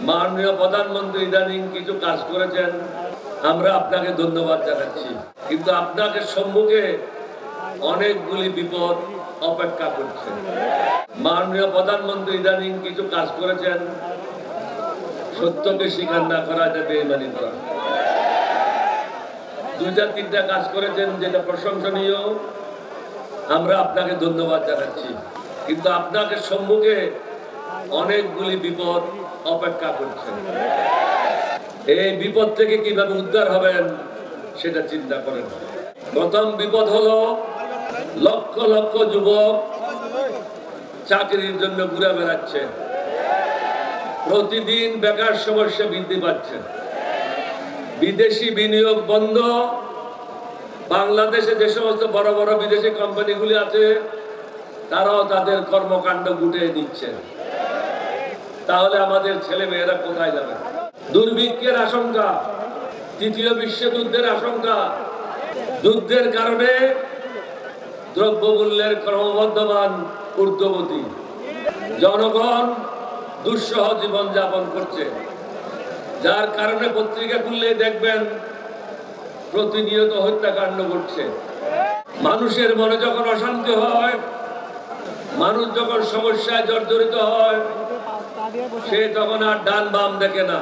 মাননীয় প্রধানমন্ত্রী ইদানিং কিছু কাজ করেছেন, আমরা আপনাকে ধন্যবাদ জানাচ্ছি, কিন্তু আপনাকে সম্মুখে অনেকগুলি বিপদ অপেক্ষা করছে। মাননীয় প্রধানমন্ত্রী ইদানিং কিছু কাজ করেছেন, সত্যকে স্বীকার না করা এটা বেঈমানি করা। দুইটা তিনটা কাজ করেছেন যেটা প্রশংসনীয়, আমরা আপনাকে ধন্যবাদ জানাচ্ছি, কিন্তু আপনাকে সম্মুখে অনেকগুলি বিপদ অপেক্ষা করছে। এই বিপদ থেকে কিভাবে উদ্ধার হবেন সেটা চিন্তা করেন। প্রথম বিপদ হলো লক্ষ লক্ষ যুবক চাকরির জন্য ঘুরে বেড়াচ্ছে, প্রতিদিন বেকার সমস্যা বৃদ্ধি পাচ্ছে, বিদেশি বিনিয়োগ বন্ধ, বাংলাদেশে যে সমস্ত বড় বড় বিদেশি কোম্পানিগুলি আছে তারাও তাদের কর্মকাণ্ড গুটিয়ে দিচ্ছে। তাহলে আমাদের ছেলে মেয়েরা কোথায় যাবে? দুর্ভিক্ষের আশঙ্কা, তৃতীয় বিশ্বযুদ্ধের আশঙ্কা, যুদ্ধের কারণে দ্রব্যমূল্যের ক্রমবর্ধমান ঊর্ধ্বগতি, জনগণ দুঃসহ জীবন যাপন করছে, যার কারণে পত্রিকা খুললে দেখবেন প্রতিনিয়ত হত্যাকাণ্ড ঘটছে। মানুষের মনে যখন অশান্তি হয়, মানুষ যখন সমস্যায় জর্জরিত হয়, সে তখন আর ডান বাম দেখে না,